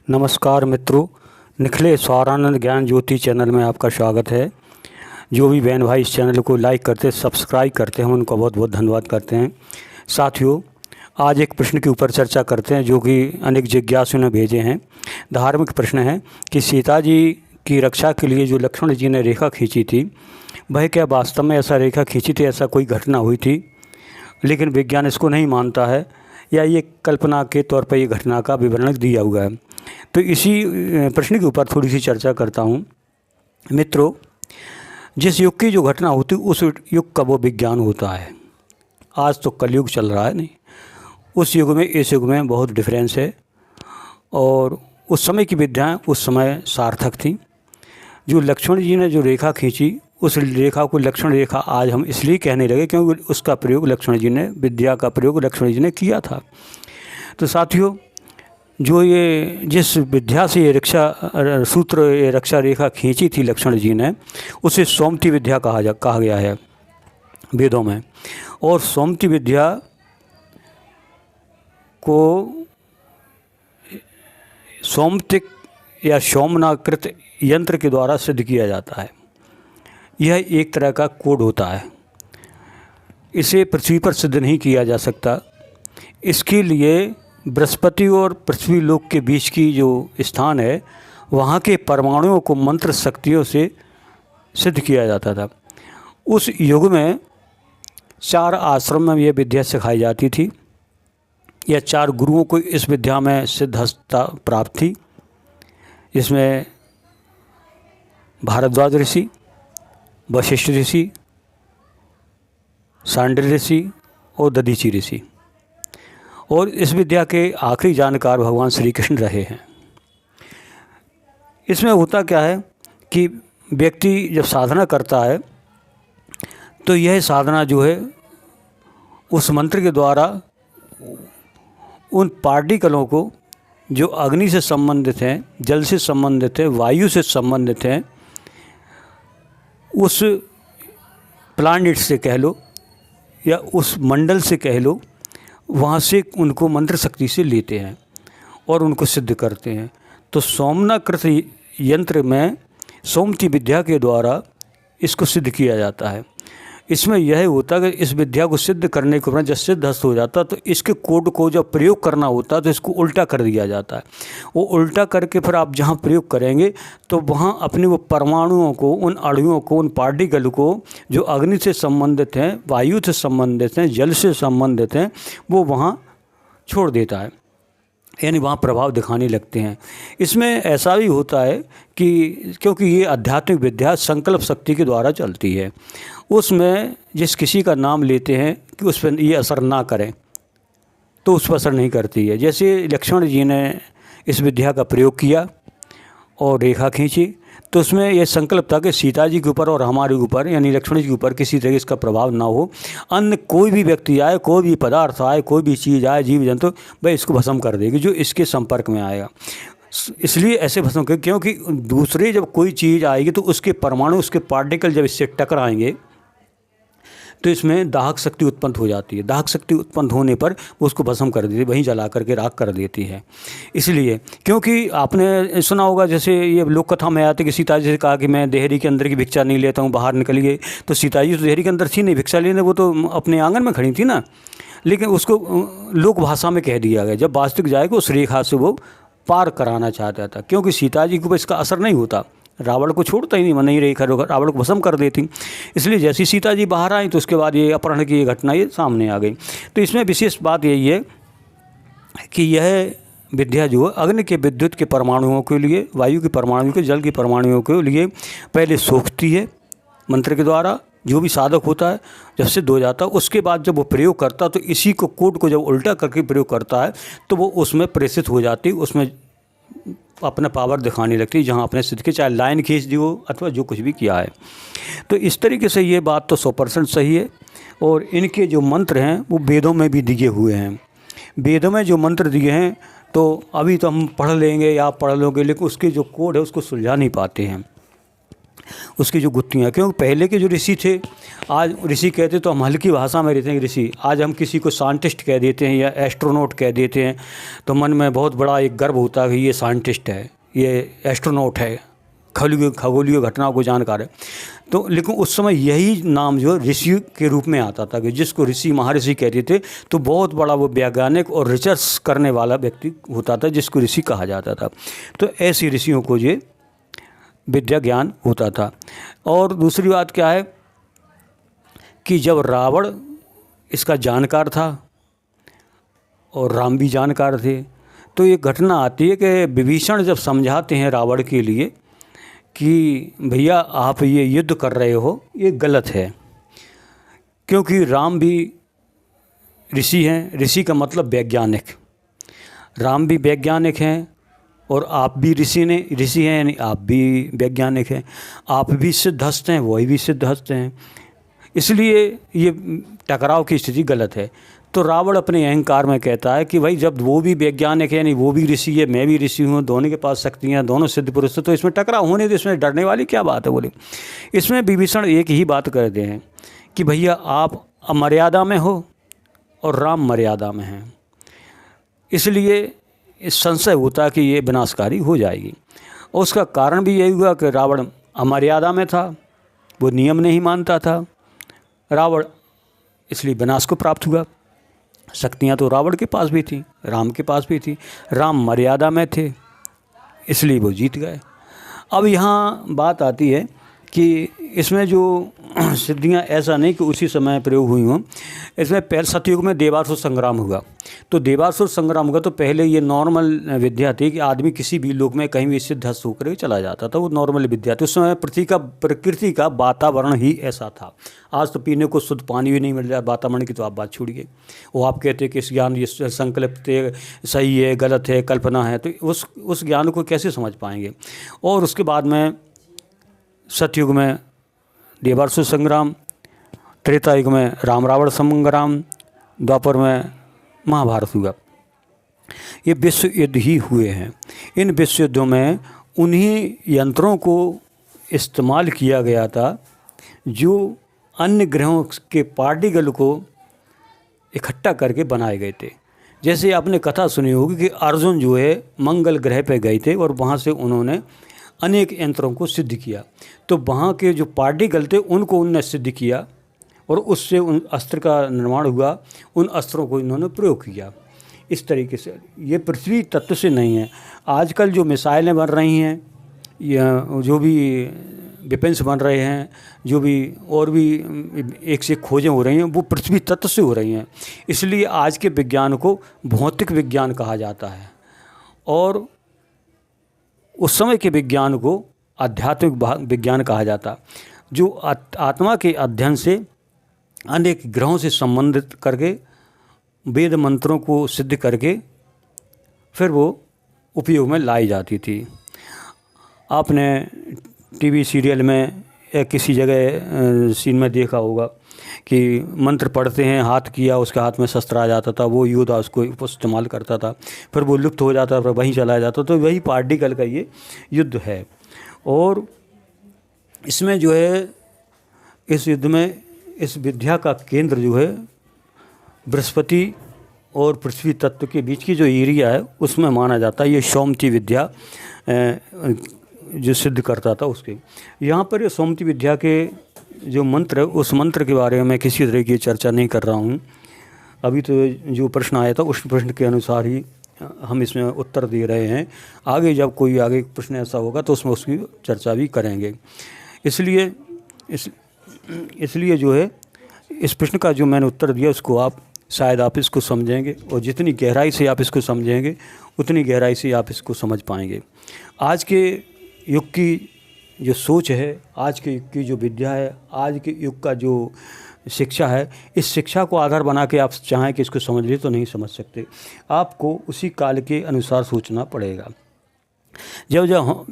नमस्कार मित्रों, निखिले स्वारानंद ज्ञान ज्योति चैनल में आपका स्वागत है। जो भी बहन भाई इस चैनल को लाइक करते सब्सक्राइब करते हैं उनको बहुत बहुत धन्यवाद करते हैं। साथियों, आज एक प्रश्न के ऊपर चर्चा करते हैं जो कि अनेक जिज्ञासुओं ने भेजे हैं। धार्मिक प्रश्न है कि सीता जी की रक्षा के लिए जो लक्ष्मण जी ने रेखा खींची थी, वह क्या वास्तव में ऐसा रेखा खींची थी, ऐसा कोई घटना हुई थी? लेकिन विज्ञान इसको नहीं मानता है, या ये कल्पना के तौर पर ये घटना का विवरण दिया हुआ है। तो इसी प्रश्न के ऊपर थोड़ी सी चर्चा करता हूँ। मित्रों, जिस युग की जो घटना होती है उस युग का वो विज्ञान होता है। आज तो कलयुग चल रहा है, नहीं, उस युग में इस युग में बहुत डिफरेंस है। और उस समय की विद्याएं उस समय सार्थक थी। जो लक्ष्मण जी ने जो रेखा खींची, उस रेखा को लक्ष्मण रेखा आज हम इसलिए कहने लगे क्योंकि उसका प्रयोग लक्ष्मण जी ने, विद्या का प्रयोग लक्ष्मण जी ने किया था। तो साथियों, जो ये जिस विद्या से ये रक्षा रेखा खींची थी लक्ष्मण जी ने, उसे सोमती विद्या कहा गया है वेदों में। और सोमती विद्या को सोमतिक या सोमनाकृत यंत्र के द्वारा सिद्ध किया जाता है। यह एक तरह का कोड होता है। इसे पृथ्वी पर सिद्ध नहीं किया जा सकता। इसके लिए बृहस्पति और पृथ्वी लोक के बीच की जो स्थान है, वहाँ के परमाणुओं को मंत्र शक्तियों से सिद्ध किया जाता था। उस युग में 4 आश्रम में यह विद्या सिखाई जाती थी, या 4 गुरुओं को इस विद्या में सिद्धता प्राप्त थी, जिसमें भारद्वाज ऋषि, वशिष्ठ ऋषि, सांडिल्य ऋषि और दधीचि ऋषि। और इस विद्या के आखिरी जानकार भगवान श्री कृष्ण रहे हैं। इसमें होता क्या है कि व्यक्ति जब साधना करता है तो यह साधना जो है उस मंत्र के द्वारा उन पार्टिकलों को जो अग्नि से संबंधित हैं, जल से संबंधित हैं, वायु से संबंधित हैं, उस प्लैनेट से कह लो या उस मंडल से कह लो, वहाँ से उनको मंत्र शक्ति से लेते हैं और उनको सिद्ध करते हैं। तो सोमनाकृत यंत्र में सोमती विद्या के द्वारा इसको सिद्ध किया जाता है। इसमें यह होता है कि इस विद्या को सिद्ध करने के बाद जब सिद्धस्त हो जाता तो इसके कोड को जब प्रयोग करना होता तो इसको उल्टा कर दिया जाता है। वो उल्टा करके फिर आप जहाँ प्रयोग करेंगे तो वहाँ अपने वो परमाणुओं को, उन अणुओं को, उन पार्टिकल को जो अग्नि से संबंधित हैं, वायु से संबंधित हैं, जल से संबंधित हैं, वो वहाँ छोड़ देता है, यानी वहाँ प्रभाव दिखाने लगते हैं। इसमें ऐसा भी होता है कि क्योंकि ये आध्यात्मिक विद्या संकल्प शक्ति के द्वारा चलती है, उसमें जिस किसी का नाम लेते हैं कि उस पर ये असर ना करें तो उस पर असर नहीं करती है। जैसे लक्ष्मण जी ने इस विद्या का प्रयोग किया और रेखा खींची, तो उसमें यह संकल्प था कि सीता जी के ऊपर और हमारे ऊपर, यानी लक्ष्मण जी के ऊपर किसी तरह इसका प्रभाव ना हो। अन्य कोई भी व्यक्ति आए, कोई भी पदार्थ आए, कोई भी चीज़ आए, जीव जंतु, वह इसको भस्म कर देगी जो इसके संपर्क में आएगा। इसलिए ऐसे भस्म कर, क्योंकि दूसरे जब कोई चीज़ आएगी तो उसके परमाणु, उसके पार्टिकल जब इससे टकराएंगे तो इसमें दाहक शक्ति उत्पन्न हो जाती है। दाहक शक्ति उत्पन्न होने पर वो उसको भस्म कर देती है, वहीं जला करके राख कर देती है। इसलिए, क्योंकि आपने सुना होगा, जैसे ये लोक कथा में आते कि सीता जी से कहा कि मैं देहरी के अंदर की भिक्षा नहीं लेता हूँ, बाहर निकलिए। तो सीता जी तो देहरी के अंदर थी नहीं भिक्षा लेने, वो तो अपने आंगन में खड़ी थी ना। लेकिन उसको लोक भाषा में कह दिया गया, जब वास्तविक जाएगा उस रेखा से वो पार कराना चाहता था, क्योंकि सीता जी के ऊपर इसका असर नहीं होता। रावण को छोड़ता ही नहीं रेखा, रावण को भस्म कर देती। इसलिए जैसी सीता जी बाहर आई तो उसके बाद ये अपहरण की ये घटना ये सामने आ गई। तो इसमें विशेष बात यही है कि यह विद्या जो है अग्नि के, विद्युत के परमाणुओं के लिए, वायु के परमाणुओं के, जल के परमाणुओं के लिए पहले सोखती है मंत्र के द्वारा। जो भी साधक होता है जब सिद्ध हो जाता है, उसके बाद जब वो प्रयोग करता है तो इसी को कोड को जब उल्टा करके प्रयोग करता है तो वो उसमें प्रेषित हो जाती, उसमें अपना पावर दिखाने लगती है, जहाँ अपने सिद्ध के, चाहे लाइन खींच दी हो अथवा जो कुछ भी किया है। तो इस तरीके से ये बात तो 100% सही है। और इनके जो मंत्र हैं वो वेदों में भी दिए हुए हैं। वेदों में जो मंत्र दिए हैं तो अभी तो हम पढ़ लेंगे या आप पढ़ लोगे, लेकिन उसके जो कोड है उसको सुलझा नहीं पाते हैं। उसकी जो गुत्थियाँ, क्योंकि पहले के जो ऋषि थे, आज ऋषि कहते तो हम हल्की भाषा में रहते हैं ऋषि, आज हम किसी को साइंटिस्ट कह देते हैं या एस्ट्रोनॉट कह देते हैं तो मन में बहुत बड़ा एक गर्व होता है कि ये साइंटिस्ट है, ये एस्ट्रोनॉट है, खगोलीय घटनाओं को जानकार है। तो लेकिन उस समय यही नाम जो ऋषि के रूप में आता था कि जिसको ऋषि महर्षि कहते थे, तो बहुत बड़ा वो वैज्ञानिक और रिसर्च करने वाला व्यक्ति होता था जिसको ऋषि कहा जाता था। तो ऐसे ऋषियों को ये विद्या ज्ञान होता था। और दूसरी बात क्या है कि जब रावण इसका जानकार था और राम भी जानकार थे, तो ये घटना आती है कि विभीषण जब समझाते हैं रावण के लिए कि भैया आप ये युद्ध कर रहे हो, ये गलत है, क्योंकि राम भी ऋषि हैं, ऋषि का मतलब वैज्ञानिक, राम भी वैज्ञानिक हैं और आप भी ऋषि हैं, यानी आप भी वैज्ञानिक हैं, आप भी सिद्धहस्त हैं, वही भी सिद्धहस्त हैं, इसलिए ये टकराव की स्थिति गलत है। तो रावण अपने अहंकार में कहता है कि भाई जब वो भी वैज्ञानिक है, यानी वो भी ऋषि है, मैं भी ऋषि हूँ, दोनों के पास शक्तियाँ, दोनों सिद्ध पुरुष, तो इसमें टकराव होने दे, इसमें डरने वाली क्या बात है। बोले इसमें विभीषण एक ही बात करते हैं कि भैया आप अमर्यादा में हो और राम मर्यादा में हैं, इसलिए इस संशय होता कि ये विनाशकारी हो जाएगी। और उसका कारण भी यही हुआ कि रावण अमर्यादा में था, वो नियम नहीं मानता था, रावण इसलिए विनाश को प्राप्त हुआ। शक्तियाँ तो रावण के पास भी थी, राम के पास भी थी, राम मर्यादा में थे, इसलिए वो जीत गए। अब यहाँ बात आती है कि इसमें जो सिद्धियाँ ऐसा नहीं कि उसी समय प्रयोग हुई हों, इसमें पहले सतयुग में देवासुर संग्राम हुआ। तो देवासुर संग्राम हुआ तो पहले ये नॉर्मल विद्या थी कि आदमी किसी भी लोक में कहीं भी सिद्धहस्त होकर चला जाता था, वो नॉर्मल विद्या थी। उस समय प्रकृति का वातावरण ही ऐसा था। आज तो पीने को शुद्ध पानी भी नहीं मिल रहा, वातावरण की तो आप बात छोड़िए। वो आप कहते हैं कि इस ज्ञान ये संकल्प सही है, गलत है, कल्पना है, तो उस ज्ञान को कैसे समझ पाएंगे। और उसके बाद में सतयुग में देवासुर संग्राम, त्रेता युग में राम रावण संग्राम, द्वापर में महाभारत हुआ। ये विश्व युद्ध ही हुए हैं। इन विश्व युद्धों में उन्हीं यंत्रों को इस्तेमाल किया गया था जो अन्य ग्रहों के पार्टिकल को इकट्ठा करके बनाए गए थे। जैसे आपने कथा सुनी होगी कि अर्जुन जो है मंगल ग्रह पे गए थे और वहाँ से उन्होंने अनेक यंत्रों को सिद्ध किया, तो वहाँ के जो पार्टिकल थे उनको उनने सिद्ध किया और उससे उन अस्त्र का निर्माण हुआ, उन अस्त्रों को इन्होंने प्रयोग किया। इस तरीके से ये पृथ्वी तत्व से नहीं है। आजकल जो मिसाइलें बन रही हैं या जो भी वेपन्स बन रहे हैं, जो भी और भी एक से एक खोजें हो रही हैं, वो पृथ्वी तत्व से हो रही हैं। इसलिए आज के विज्ञान को भौतिक विज्ञान कहा जाता है और उस समय के विज्ञान को आध्यात्मिक विज्ञान कहा जाता, जो आत्मा के अध्ययन से अनेक ग्रहों से संबंधित करके वेद मंत्रों को सिद्ध करके फिर वो उपयोग में लाई जाती थी। आपने टीवी सीरियल में या किसी जगह सीन में देखा होगा कि मंत्र पढ़ते हैं, हाथ किया, उसके हाथ में शस्त्र आ जाता था, वो योद्धा उसको इस्तेमाल करता था, फिर वो लुप्त हो जाता, फिर वहीं चला जाता। तो वही पार्टिकल का ये युद्ध है। और इसमें जो है इस युद्ध में इस विद्या का केंद्र जो है बृहस्पति और पृथ्वी तत्व के बीच की जो एरिया है उसमें माना जाता है। ये सौमती विद्या जो सिद्ध करता था उसके यहाँ पर ये सौमती विद्या के जो मंत्र है उस मंत्र के बारे में मैं किसी तरह की चर्चा नहीं कर रहा हूँ। अभी तो जो प्रश्न आया था उस प्रश्न के अनुसार ही हम इसमें उत्तर दे रहे हैं। आगे जब कोई आगे प्रश्न ऐसा होगा तो उसमें उसकी चर्चा भी करेंगे। इसलिए जो है इस प्रश्न का जो मैंने उत्तर दिया उसको आप इसको समझेंगे और जितनी गहराई से आप इसको समझेंगे उतनी गहराई से आप इसको समझ पाएंगे। आज के युग की जो सोच है, आज के युग की जो विद्या है, आज के युग का जो शिक्षा है, इस शिक्षा को आधार बना के आप चाहें कि इसको समझ लिए तो नहीं समझ सकते। आपको उसी काल के अनुसार सोचना पड़ेगा। जब जब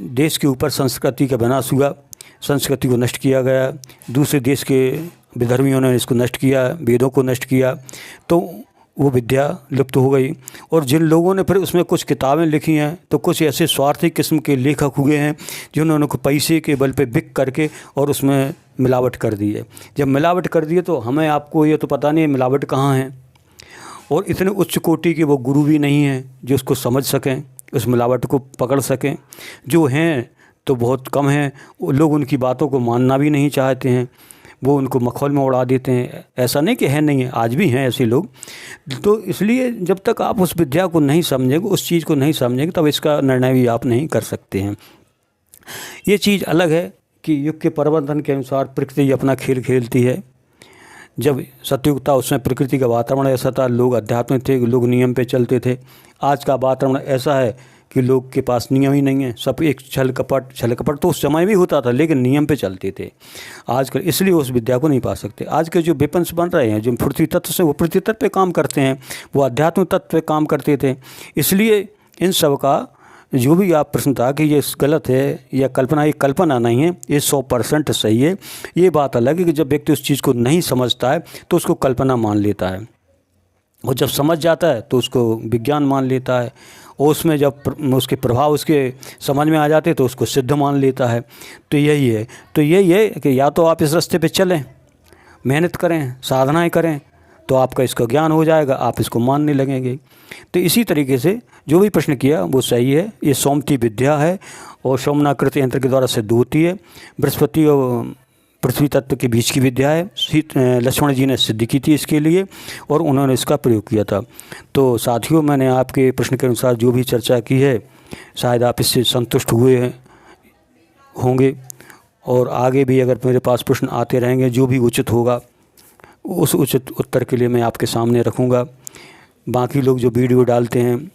देश के ऊपर संस्कृति का विनाश हुआ, संस्कृति को नष्ट किया गया, दूसरे देश के विधर्मियों ने इसको नष्ट किया, वेदों को नष्ट किया, तो वो विद्या लुप्त हो गई। और जिन लोगों ने फिर उसमें कुछ किताबें लिखी हैं तो कुछ ऐसे स्वार्थी किस्म के लेखक हुए हैं जिन्होंने को पैसे के बल पे बिक करके और उसमें मिलावट कर दी है। जब मिलावट कर दी है तो हमें आपको ये तो पता नहीं है मिलावट कहाँ है, और इतने उच्च कोटि के वो गुरु भी नहीं हैं जो उसको समझ सकें, उस मिलावट को पकड़ सकें। जो हैं तो बहुत कम हैं, वो लोग उनकी बातों को मानना भी नहीं चाहते हैं, वो उनको मखौल में उड़ा देते हैं। ऐसा नहीं कि है नहीं है, आज भी हैं ऐसे लोग। तो इसलिए जब तक आप उस विद्या को नहीं समझेंगे, उस चीज़ को नहीं समझेंगे, तब इसका निर्णय भी आप नहीं कर सकते हैं। ये चीज़ अलग है कि युग के परिवर्तन के अनुसार प्रकृति अपना खेल खेलती है। जब सतयुग था उसमें प्रकृति का वातावरण ऐसा था, लोग आध्यात्मिक थे, लोग नियम पे चलते थे। आज का वातावरण ऐसा है कि लोग के पास नियम ही नहीं है, सब एक छल कपट तो उस समय भी होता था लेकिन नियम पे चलते थे। आजकल इसलिए उस विद्या को नहीं पा सकते। आज के जो वेपन्स बन रहे हैं, जो पृथ्वी तत्व से वो पृथ्वी तत्व पे काम करते हैं, वो आध्यात्मिक तत्व पे काम करते थे। इसलिए इन सब का जो भी आप प्रश्न था कि ये गलत है या कल्पना, ये कल्पना नहीं है, ये 100% सही है। ये बात अलग है कि जब व्यक्ति उस चीज़ को नहीं समझता है तो उसको कल्पना मान लेता है, और जब समझ जाता है तो उसको विज्ञान मान लेता है, और उसमें जब उसके प्रभाव उसके समझ में आ जाते हैं तो उसको सिद्ध मान लेता है। तो यही है कि या तो आप इस रास्ते पे चलें, मेहनत करें, साधनाएं करें, तो आपका इसका ज्ञान हो जाएगा, आप इसको मानने लगेंगे। तो इसी तरीके से जो भी प्रश्न किया वो सही है। ये सौमती विद्या है और सोमनाकृत यंत्र के द्वारा सिद्ध होती है। बृहस्पति और पृथ्वी तत्व के बीच की विद्या है। लक्ष्मण जी ने सिद्ध की थी इसके लिए और उन्होंने इसका प्रयोग किया था। तो साथियों, मैंने आपके प्रश्न के अनुसार जो भी चर्चा की है, शायद आप इससे संतुष्ट हुए होंगे, और आगे भी अगर मेरे पास प्रश्न आते रहेंगे, जो भी उचित होगा उस उचित उत्तर के लिए मैं आपके सामने रखूँगा। बाकी लोग जो वीडियो डालते हैं,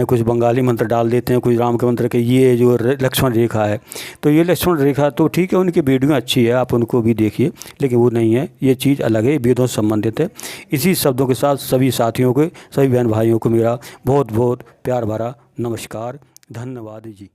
कुछ बंगाली मंत्र डाल देते हैं, कुछ राम के मंत्र के, ये जो लक्ष्मण रेखा है, तो ये लक्ष्मण रेखा तो ठीक है, उनकी वीडियो अच्छी है, आप उनको भी देखिए, लेकिन वो नहीं है, ये चीज़ अलग है, वेदों से संबंधित है। इसी शब्दों के साथ सभी साथियों को, सभी बहन भाइयों को मेरा बहुत बहुत प्यार भरा नमस्कार। धन्यवाद जी।